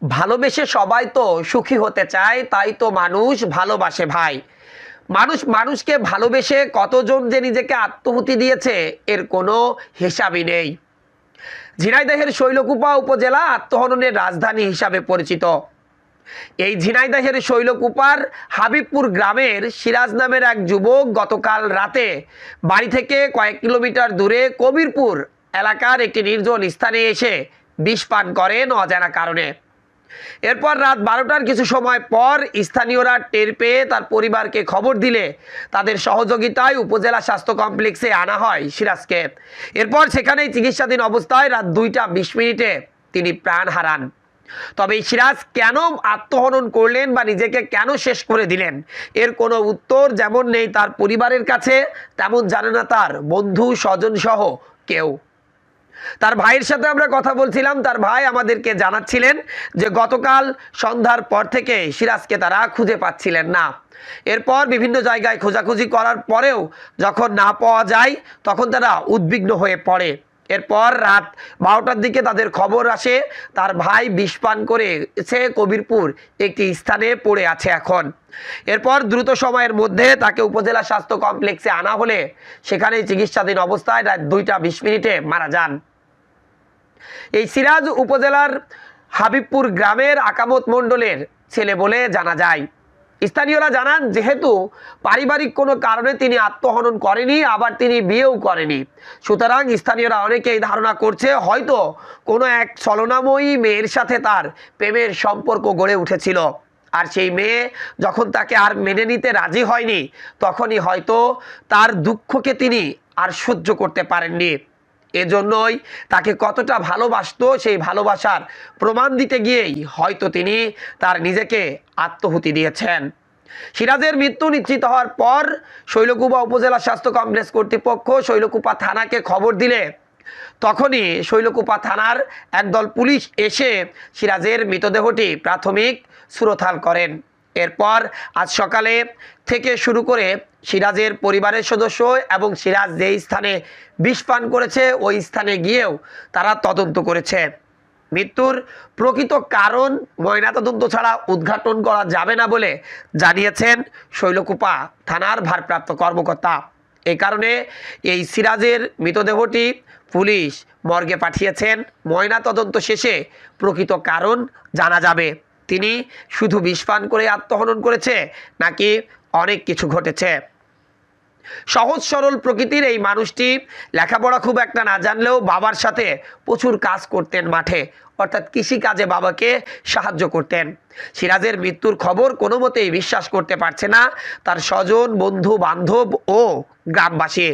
ভালোবেসে সবাই তো সুখী হতে চায়, তাই তো মানুষ ভালোবাসে ভাই। মানুষ মানুষকে ভালোবেসে কতজন যে নিজেকে আত্মহুতি দিয়েছে এর কোনো হিসাবই নেই। ঝিনাইদহের শৈলকুপা উপজেলা আত্মহননের রাজধানী হিসাবে পরিচিত। এই ঝিনাইদহের শৈলকুপার হাবিবপুর গ্রামের সিরাজ নামের এক যুবক গতকাল রাতে বাড়ি থেকে কয়েক কিলোমিটার দূরে কবিরপুর এলাকার একটি নির্জন স্থানে এসে বিষ পান করেন অজানা কারণে। এরপর রাত 12টার কিছু সময় পর স্থানীয়রা টের পেয়ে তার পরিবারকে খবর দিলে তাদের সহযোগিতায় উপজেলা স্বাস্থ্য কমপ্লেক্সে আনা হয় সিরাজকে। এরপর সেখানেই চিকিৎসাধীন অবস্থায় রাত 2টা 20 মিনিটে তিনি প্রাণ হারান। তবে এই সিরাজ কেন আত্মহনন করলেন বা নিজেকে কেন শেষ করে দিলেন এর কোনো উত্তর যেমন নেই তার পরিবারের কাছে, তেমন জানে না তার বন্ধু স্বজন সহ কেউ। তার ভাইয়ের সাথে আমরা কথা বলছিলাম। তার ভাই আমাদেরকে জানাচ্ছিলেন যে গতকাল সন্ধ্যার পর থেকে সিরাজকে তারা খুঁজে পাচ্ছিলেন না। এরপর বিভিন্ন জায়গায় খোঁজাখুঁজি করার পরেও যখন না পাওয়া যায় তখন তারা উদ্বিগ্ন হয়ে পড়ে। এরপর রাত 12টার দিকে তাদের খবর আসে তার ভাই বিষ পান করেছে কবিরপুর একটি স্থানে পড়ে আছে এখন। এরপর দ্রুত সময়ের মধ্যে তাকে উপজেলা স্বাস্থ্য কমপ্লেক্সে আনা হলে সেখানেই চিকিৎসাধীন অবস্থায় রাত 2টা 20 মিনিটে মারা যান। এই সিরাজ উপজেলার হাবিবপুর গ্রামের আকামত মণ্ডলের ছেলে বলে জানা যায়। স্থানীয়রা জানান যেহেতু পারিবারিক কোনো কারণে তিনি আত্মহনন করেনি, আবার তিনি বিয়েও করেনি, সুতরাং স্থানীয়রা অনেকেই ধারণা করছে হয়তো কোনো এক ছলনাময়ী মেয়ের সাথে তার প্রেমের সম্পর্ক গড়ে উঠেছিল। আর সেই মেয়ে যখন তাকে আর মেনে নিতে রাজি হয়নি তখনই হয়তো তার দুঃখকে তিনি আর সহ্য করতে পারেননি। এজন্যই তাকে কতটা ভালোবাসতো সেই ভালোবাসার প্রমাণ দিতে গিয়েই হয়তো তিনি তার নিজেকে আত্মহুতি দিয়েছেন। সিরাজের মৃত্যু নিশ্চিত হওয়ার পর শৈলকুপা উপজেলা স্বাস্থ্য কমপ্লেক্স কর্তৃপক্ষ শৈলকুপা থানাকে খবর দিলে তখনই শৈলকুপা থানার একদল পুলিশ এসে সিরাজের মৃতদেহটি প্রাথমিক সুরতাল করেন। এরপর আজ সকালে থেকে শুরু করে সিরাজের পরিবারের সদস্য এবং সিরাজ যেই স্থানে বিষ পান করেছে ওই স্থানে গিয়েও তারা তদন্ত করেছে। মৃত্যুর প্রকৃত কারণ ময়নাতদন্ত ছাড়া উদ্ঘাটন করা যাবে না বলে জানিয়েছেন শৈলকুপা থানার ভারপ্রাপ্ত কর্মকর্তা। এই কারণে এই সিরাজের মৃতদেহটি পুলিশ মর্গে পাঠিয়েছেন। ময়নাতদন্ত শেষে প্রকৃত কারণ জানা যাবে তিনি শুধু বিষ পান করে আত্মহনন করেছে নাকি অনেক কিছু ঘটেছে। সহজ সরল প্রকৃতির এই মানুষটি লেখাপড়া খুব একটা না জানলেও বাবার সাথে প্রচুর কাজ করতেন মাঠে, অর্থাৎ কৃষিকাজে বাবাকে সাহায্য করতেন। সিরাজের মৃত্যুর খবর কোনো মতেই বিশ্বাস করতে পারছে না তার স্বজন, বন্ধু বান্ধব ও গ্রামবাসী।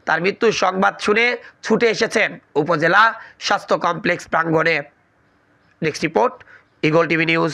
তার মৃত্যুর সংবাদ শুনে ছুটে এসেছেন উপজেলা স্বাস্থ্য কমপ্লেক্স প্রাঙ্গণে। Next report, eagle TV news.